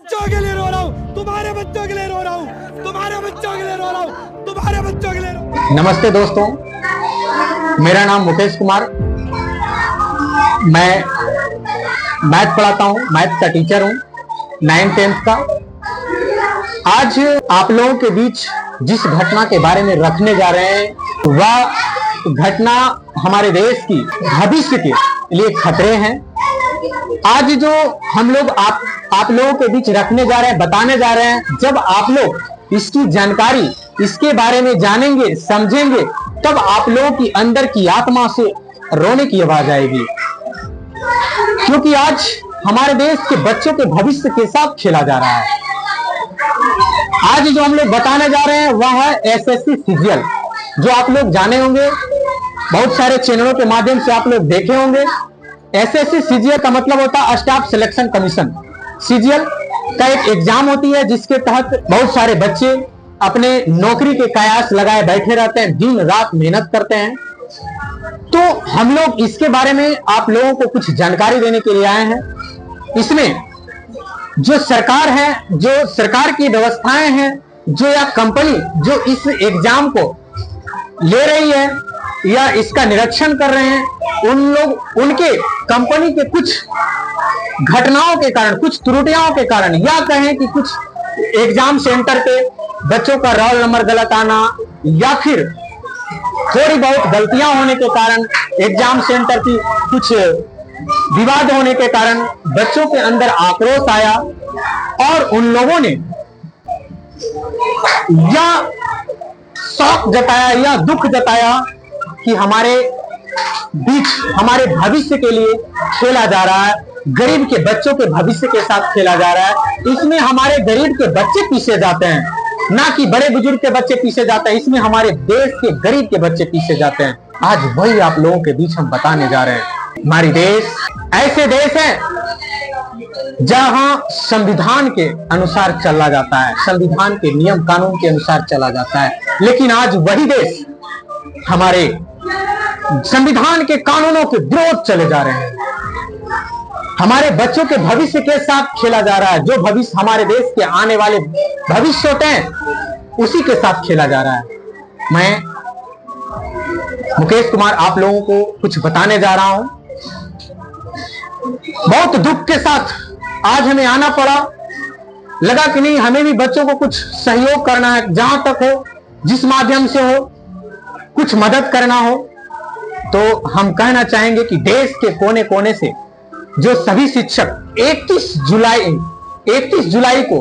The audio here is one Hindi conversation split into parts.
बच्चों के लिए रो रहा हूँ, तुम्हारे बच्चों के लिए रो रहा हूँ, तुम्हारे बच्चों के लिए रो रहा हूँ, तुम्हारे बच्चों के लिए। नमस्ते दोस्तों, मेरा नाम मुकेश कुमार। मैं मैथ पढ़ाता हूँ, मैथ का टीचर हूँ, 9th-10th का। आज आप लोगों के बीच जिस घटना के बारे में रखने जा रहे हैं वह घटना हमारे देश की भविष्य के लिए खतरे हैं। आज जो हम लोग आप लोगों के बीच रखने जा रहे हैं, बताने जा रहे हैं, जब आप लोग इसकी जानकारी, इसके बारे में जानेंगे, समझेंगे, तब आप लोगों की अंदर की आत्मा से रोने की आवाज आएगी। क्योंकि आज हमारे देश के बच्चों के भविष्य के साथ खेला जा रहा है। आज जो हम लोग बताने जा रहे हैं वह है एसएससी सीजीएल, जो आप लोग जाने होंगे, बहुत सारे चैनलों के माध्यम से आप लोग देखे होंगे। एसएससी सीजीएल का मतलब होता है स्टाफ सिलेक्शन कमीशन। सीजीएल का एक एग्जाम होती है जिसके तहत बहुत सारे बच्चे अपने नौकरी के कयास लगाए बैठे रहते हैं, दिन रात मेहनत करते हैं। तो हम लोग इसके बारे में आप लोगों को कुछ जानकारी देने के लिए आए हैं। इसमें जो सरकार है, जो सरकार की व्यवस्थाएं हैं, जो या कंपनी जो इस एग्जाम को ले रही है या इसका निरीक्षण कर रहे हैं, उन लोग उनके कंपनी के कुछ घटनाओं के कारण, कुछ त्रुटियों के कारण, या कहें कि कुछ एग्जाम सेंटर पे बच्चों का रोल नंबर गलत आना या फिर थोड़ी बहुत गलतियां होने के कारण, एग्जाम सेंटर की कुछ विवाद होने के कारण बच्चों के अंदर आक्रोश आया और उन लोगों ने या शौक जताया या दुख जताया कि हमारे बीच, हमारे भविष्य के लिए खेला जा रहा है, गरीब के बच्चों के भविष्य के साथ खेला जा रहा है। इसमें हमारे गरीब के बच्चे पीछे जाते हैं, ना कि बड़े बुजुर्ग के बच्चे पीछे जाते हैं। इसमें हमारे देश के गरीब के बच्चे पीछे जाते हैं। आज वही आप लोगों के बीच हम बताने जा रहे हैं। हमारी देश ऐसे देश है जहां संविधान के अनुसार चला जाता है, संविधान के नियम कानून के अनुसार चला जाता है। लेकिन आज वही देश हमारे संविधान के कानूनों के विरोध चले जा रहे हैं। हमारे बच्चों के भविष्य के साथ खेला जा रहा है। जो भविष्य हमारे देश के आने वाले भविष्य होते हैं उसी के साथ खेला जा रहा है। मैं मुकेश कुमार आप लोगों को कुछ बताने जा रहा हूं। बहुत दुख के साथ आज हमें आना पड़ा। लगा कि नहीं, हमें भी बच्चों को कुछ सहयोग करना है, जहां तक हो, जिस माध्यम से हो, कुछ मदद करना हो। तो हम कहना चाहेंगे कि देश के कोने कोने से जो सभी शिक्षक 31 जुलाई को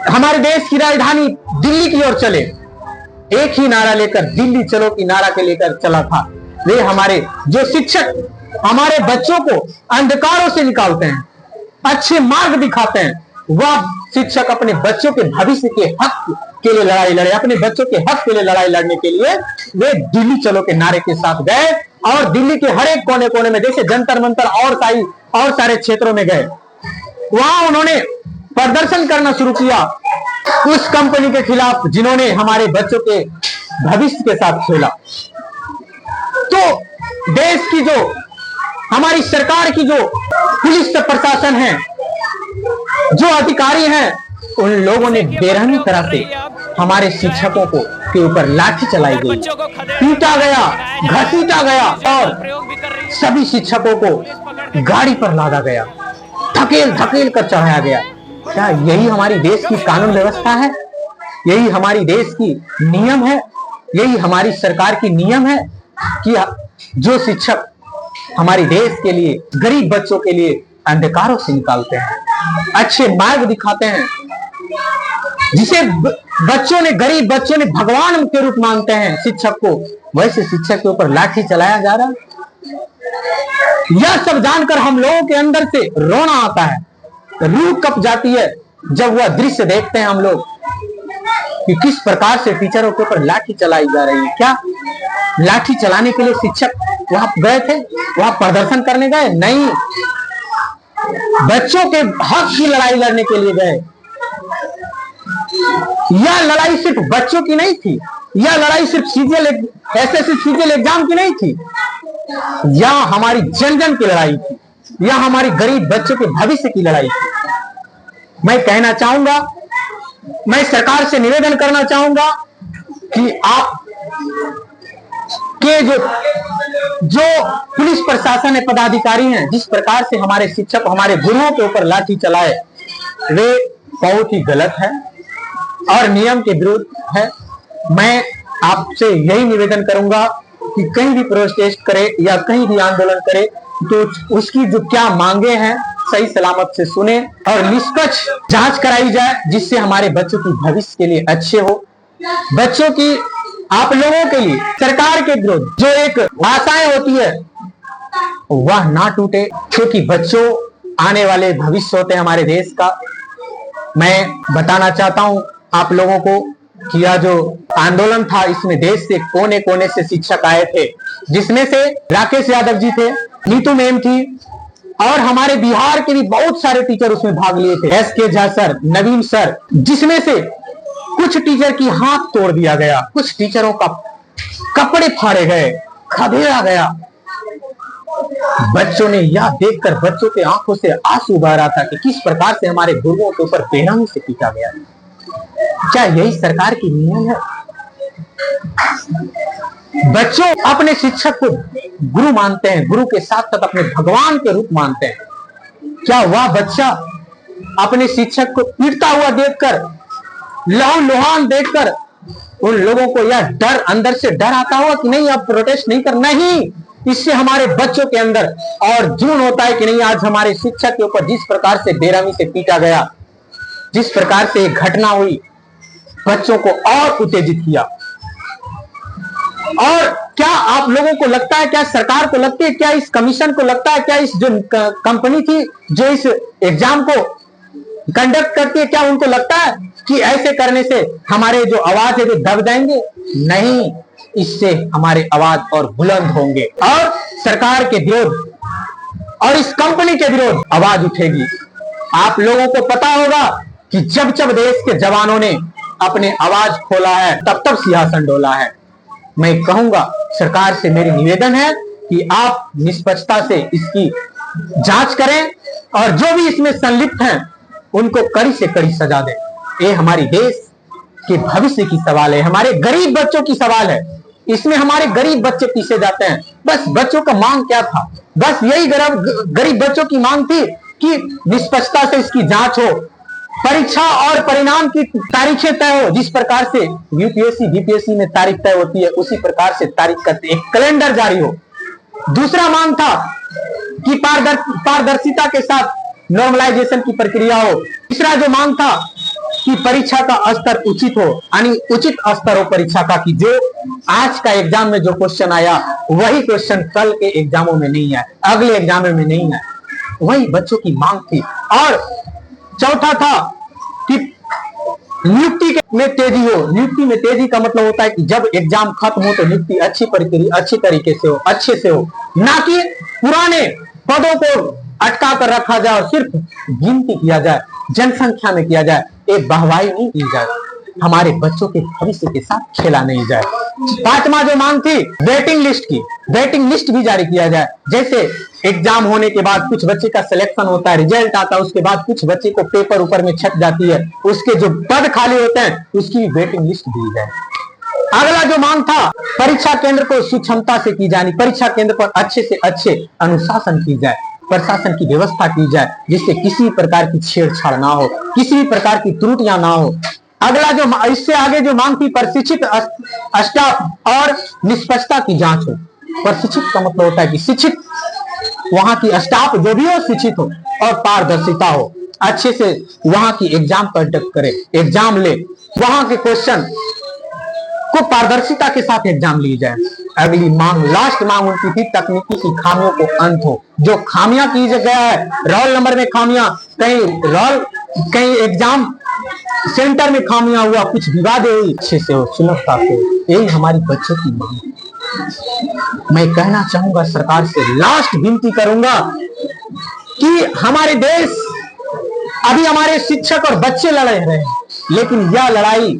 हमारे देश की राजधानी दिल्ली की ओर चले, एक ही नारा लेकर, दिल्ली चलो की नारा के लेकर चला था। वे हमारे जो शिक्षक हमारे बच्चों को अंधकारों से निकालते हैं, अच्छे मार्ग दिखाते हैं, वह शिक्षक अपने बच्चों के भविष्य के हक के लिए लड़ाई लड़े। अपने बच्चों के हक के लिए लड़ाई लड़ने के लिए वे दिल्ली चलो के नारे के साथ गए और दिल्ली के हर एक कोने कोने में, जैसे जंतर मंतर और सारे क्षेत्रों में गए। वहां उन्होंने प्रदर्शन करना शुरू किया उस कंपनी के खिलाफ जिन्होंने हमारे बच्चों के भविष्य के साथ खेला। तो देश की जो हमारी सरकार की जो पुलिस प्रशासन है, जो अधिकारी हैं, उन लोगों ने बेरहमी तरह से हमारे शिक्षकों को के ऊपर लाठी चलाई गई, पीटा गया, घसीटा गया और सभी शिक्षकों को गाड़ी पर लादा गया, धकेल कर चढ़ाया गया। क्या यही हमारी देश की कानून व्यवस्था है? यही हमारी देश की नियम है? यही हमारी सरकार की नियम है कि जो शिक्षक हमारे देश के लिए, गरीब बच्चों के लिए अंधकारों से निकालते हैं, अच्छे मार्ग दिखाते हैं, जिसे बच्चों ने, गरीब बच्चों ने भगवान के रूप मानते हैं शिक्षक को, वैसे शिक्षक के ऊपर लाठी चलाया जा रहा है। यह सब जानकर हम लोगों के अंदर से रोना आता है, रूह कप जाती है जब वह दृश्य देखते हैं हम लोग कि किस प्रकार से टीचरों के ऊपर लाठी चलाई जा रही है। क्या लाठी चलाने के लिए शिक्षक वहां गए थे? वहां प्रदर्शन करने गए? नहीं, बच्चों के हक की लड़ाई लड़ने के लिए गए। यह लड़ाई सिर्फ बच्चों की नहीं थी, यह लड़ाई सिर्फ एसएससी सीजीएल एग्जाम की नहीं थी, यह हमारी जन जन की लड़ाई थी, यह हमारी गरीब बच्चों के भविष्य की लड़ाई थी। मैं कहना चाहूंगा, मैं सरकार से निवेदन करना चाहूंगा कि आप के जो पुलिस प्रशासन है, पदाधिकारी हैं, जिस प्रकार से हमारे शिक्षक, हमारे गुरुओं के ऊपर लाठी चलाए, वे बहुत ही गलत है और नियम के विरुद्ध है। मैं आपसे यही निवेदन करूंगा कि कहीं भी प्रोटेस्ट करे या कहीं भी आंदोलन करे तो उसकी जो क्या मांगे हैं सही सलामत से सुने और निष्पक्ष जांच कराई जाए, जिससे हमारे बच्चों की भविष्य के लिए अच्छे हो। बच्चों की, आप लोगों के लिए सरकार के विरुद्ध जो एक आशाएं होती है वह ना टूटे, क्योंकि बच्चों आने वाले भविष्य होते हैं हमारे देश का। मैं बताना चाहता हूं आप लोगों को कि यह जो आंदोलन था, इसमें देश से कोने कोने से शिक्षक आए थे, जिसमें से राकेश यादव जी थे, नीतू मैम थी और हमारे बिहार के भी बहुत सारे टीचर उसमें भाग लिए थे, SK झा सर, नवीन सर, जिसमें से कुछ टीचर की हाथ तोड़ दिया गया, कुछ टीचरों का कपड़े फाड़े गए, खदेड़ा गया। बच्चों ने यह देखकर बच्चों के आंखों से आंसू बह रहा था कि किस प्रकार से हमारे गुरुओं के ऊपर बेरहमी से पीटा गया। क्या यही सरकार की नीयत है? बच्चों अपने शिक्षक को गुरु मानते हैं, गुरु के साथ साथ अपने भगवान के रूप मानते हैं। क्या वह बच्चा अपने शिक्षक को पीटता हुआ देखकर, लहू लुहान देखकर उन लोगों को यह डर, अंदर से डर आता हुआ कि नहीं अब प्रोटेस्ट नहीं करना? नहीं, इससे हमारे बच्चों के अंदर और जुनून होता है कि नहीं, आज हमारे शिक्षक के ऊपर जिस प्रकार से बेरहमी से पीटा गया, जिस प्रकार से एक घटना हुई, बच्चों को और उत्तेजित किया। और क्या आप लोगों को लगता है, क्या सरकार को लगती है, क्या इस कमीशन को लगता है, क्या इस जो कंपनी थी जो इस एग्जाम को कंडक्ट करती है, क्या उनको लगता है कि ऐसे करने से हमारे जो आवाज है वो दब जाएंगे? नहीं, इससे हमारे आवाज और बुलंद होंगे और सरकार के विरोध और इस कंपनी के विरोध आवाज उठेगी। आप लोगों को पता होगा कि जब जब देश के जवानों ने अपने आवाज खोला है तब तब सिंहासन डोला है। मैं कहूंगा, सरकार से मेरी निवेदन है कि आप निष्पक्षता से इसकी जांच करें और जो भी इसमें संलिप्त हैं उनको कड़ी से कड़ी सजा दें। ये हमारी देश के भविष्य की सवाल है, हमारे गरीब बच्चों की सवाल है। इसमें हमारे गरीब बच्चे पीछे जाते हैं। बस बच्चों का मांग क्या था? बस यही गरीब बच्चों की मांग थी कि निष्पक्षता से इसकी जांच हो, परीक्षा और परिणाम की तारीखें तय हो। जिस प्रकार से यूपीएससी बीपीएससी में तारीख तय होती है, उसी प्रकार से तारीख का एक कैलेंडर जारी हो। दूसरा मांग था कि पारदर्शिता के साथ नॉर्मलाइजेशन की प्रक्रिया हो। तीसरा जो मांग था कि परीक्षा का स्तर उचित हो, यानी उचित स्तर हो परीक्षा का, कि जो आज का एग्जाम में जो क्वेश्चन आया वही क्वेश्चन कल के एग्जामों में नहीं आए, अगले एग्जाम में नहीं आए, वही बच्चों की मांग थी। और चौथा था कि नियुक्ति में तेजी हो। नियुक्ति में तेजी का मतलब होता है कि जब एग्जाम खत्म हो तो नियुक्ति अच्छी प्रक्रिया, अच्छी तरीके से हो, अच्छे से हो, ना कि पुराने पदों को अटका कर रखा जाए और सिर्फ गिनती किया जाए, जनसंख्या में किया जाए, एक वाहवाही नहीं की जाए, हमारे बच्चों के भविष्य के साथ खेला नहीं जाए। पांचवा जो मांग थी वेटिंग लिस्ट की, वेटिंग लिस्ट भी जारी किया जाए। जैसे एग्जाम होने के बाद कुछ बच्चे का सिलेक्शन होता है, रिजल्ट आता है, उसके बाद कुछ बच्चे को पेपर ऊपर में छट जाती है, उसके जो पद खाली होते हैं उसकी वेटिंग लिस्ट दी जाए। अगला जो मांग था, परीक्षा केंद्र को सुक्षमता से की जानी, परीक्षा केंद्र पर अच्छे से अच्छे अनुशासन की जाए, प्रशासन की व्यवस्था की जाए, जिससे किसी प्रकार की छेड़छाड़ ना हो, किसी भी प्रकार की त्रुटियां ना हो। अगला जो इससे आगे जो मांग थी, प्रशिक्षित स्टाफ और निष्पक्षता की जांच हो। प्रशिक्षित का मतलब होता है कि शिक्षित, वहां की स्टाफ जो भी हो शिक्षित हो और पारदर्शिता हो, अच्छे से वहां की एग्जाम कंडक्ट करे, एग्जाम ले, वहां के क्वेश्चन को पारदर्शिता के साथ एग्जाम ली जाए। अगली मांग, लास्ट मांग उनकी थी तकनीकी की खामियों को अंत हो। जो खामियां की गया है, रोल नंबर में खामियां, कहीं एग्जाम सेंटर में खामियां हुआ, कुछ विवाद हुई, अच्छे से हो, सुलभता से हो, यही हमारी बच्चों की मांग है। मैं कहना चाहूंगा, सरकार से लास्ट विनती करूंगा कि हमारे देश, अभी हमारे शिक्षक और बच्चे लड़ रहे हैं, लेकिन यह लड़ाई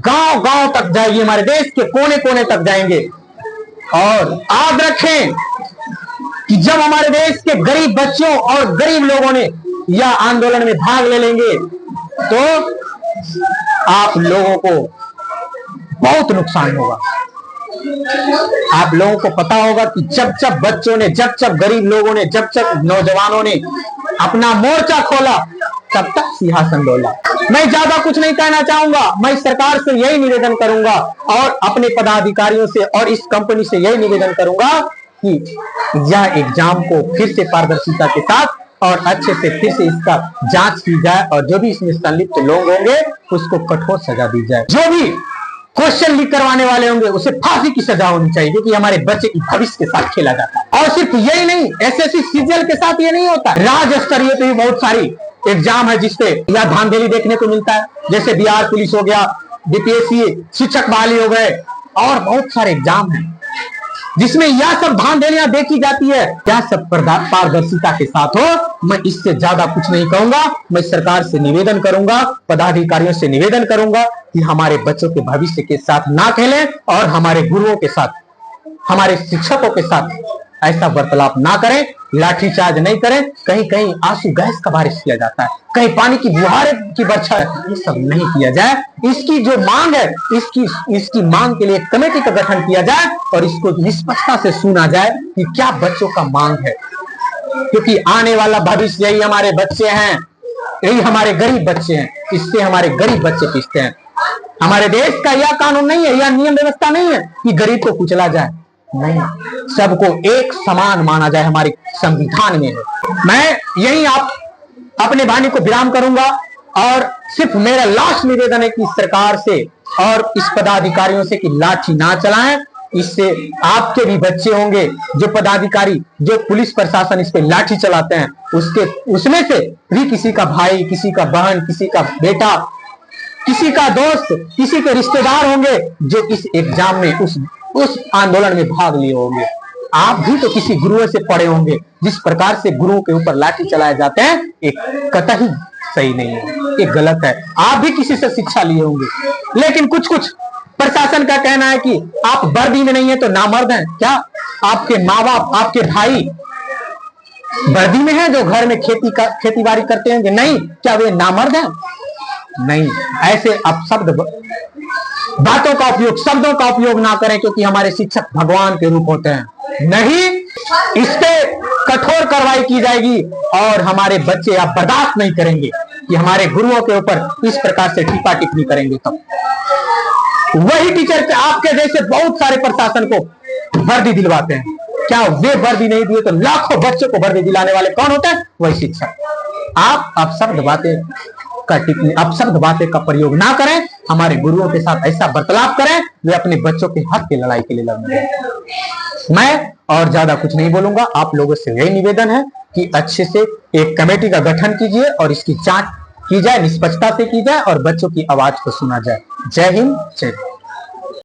गांव गांव तक जाएगी, हमारे देश के कोने कोने तक जाएंगे। और याद रखें कि जब हमारे देश के गरीब बच्चों और गरीब लोगों ने यह आंदोलन में भाग ले लेंगे तो आप लोगों को बहुत नुकसान होगा। आप लोगों को पता होगा कि जब जब बच्चों ने, जब जब गरीब लोगों ने, जब जब नौजवानों ने अपना मोर्चा खोला, तब तक सिंहासन डोला। मैं ज्यादा कुछ नहीं कहना चाहूंगा। मैं सरकार से यही निवेदन करूंगा और अपने पदाधिकारियों से और इस कंपनी से यही निवेदन करूंगा कि यह एग्जाम को फिर से पारदर्शिता के साथ और अच्छे से फिर से इसका जांच की जाए और जो भी इसमें संलिप्त लोग होंगे उसको कठोर सजा दी जाए। जो भी क्वेश्चन लीक करवाने वाले होंगे उसे फांसी की सजा होनी चाहिए, क्योंकि हमारे बच्चे की भविष्य के साथ खेला जाता है। और सिर्फ यही नहीं, एसएससी सीजीएल के साथ ये नहीं होता, राज्य स्तरीय पे भी बहुत सारी एग्जाम है जिसपे यह धांधली देखने को मिलता है। जैसे बिहार पुलिस हो गया, बीपीएससी, शिक्षक बहाली हो गए और बहुत सारे एग्जाम है जिसमें यह सब धांधलियां देखी जाती है। यह सब पारदर्शिता के साथ हो। मैं इससे ज्यादा कुछ नहीं कहूंगा। मैं सरकार से निवेदन करूंगा, पदाधिकारियों से निवेदन करूंगा कि हमारे बच्चों के भविष्य के साथ ना खेलें और हमारे गुरुओं के साथ, हमारे शिक्षकों के साथ ऐसा वार्तालाप ना करें, लाठीचार्ज नहीं करें। कहीं कहीं आंसू गैस का बारिश किया जाता है, कहीं पानी की बुहारें की वर्षा, ये सब नहीं किया जाए। इसकी जो मांग है, इसकी मांग के लिए एक कमेटी का गठन किया जाए और इसको निष्पक्षता से सुना जाए कि क्या बच्चों का मांग है, क्योंकि आने वाला भविष्य यही हमारे बच्चे हैं, यही हमारे गरीब बच्चे हैं। इससे हमारे गरीब बच्चे पिसते हैं। हमारे देश का यह कानून नहीं है, यह नियम व्यवस्था नहीं है कि गरीब को कुचला जाए, नहीं, सबको एक समान माना जाए, हमारे संविधान में है। मैं यही अपने वाणी को विराम करूंगा और सिर्फ मेरा लास्ट निवेदन है कि सरकार से और इस पदाधिकारियों से कि लाठी ना चलाएं। इससे आपके भी बच्चे होंगे, जो पदाधिकारी, जो पुलिस प्रशासन इस पे लाठी चलाते हैं, उसमें से भी किसी का भाई, किसी का बहन, किसी का बेटा, किसी का दोस्त, किसी के रिश्तेदार होंगे जो इस एग्जाम में, उस आंदोलन में भाग लिए होंगे। आप भी तो किसी गुरुओं से पढ़े होंगे। जिस प्रकार से गुरुओं के ऊपर लाठी चलाए जाते हैं, एक कतई सही नहीं है, एक गलत है। आप भी किसी से शिक्षा लिए होंगे, लेकिन कुछ प्रशासन का कहना है कि आप वर्दी में नहीं है तो नामर्द हैं। क्या आपके माँ बाप, आपके भाई वर्दी में हैं जो घर में खेती बाड़ी करते हैं? नहीं, क्या वे नामर्द हैं? नहीं। ऐसे आप बातों का उपयोग, शब्दों का उपयोग ना करें, क्योंकि हमारे शिक्षक भगवान के रूप होते हैं। नहीं, इस पे कठोर कार्रवाई की जाएगी और हमारे बच्चे आप बर्दाश्त नहीं करेंगे कि हमारे गुरुओं के ऊपर इस प्रकार से टीका टिप्पणी करेंगे। तब वही टीचर के आपके जैसे बहुत सारे प्रशासन को वर्दी दिलवाते हैं। क्या वे वर्दी नहीं दिए तो लाखों बच्चों को वर्दी दिलाने वाले कौन होते हैं? वही शिक्षक। आप शब्द बातें का प्रयोग ना करें। हमारे गुरुओं के साथ ऐसा बर्ताव करें, वे अपने बच्चों के हक की लड़ाई के लिए लड़ने। मैं और ज्यादा कुछ नहीं बोलूंगा। आप लोगों से यही निवेदन है कि अच्छे से एक कमेटी का गठन कीजिए और इसकी जांच की जाए, निष्पक्षता से की जाए और बच्चों की आवाज को सुना जाए। जय हिंद, जय भारत।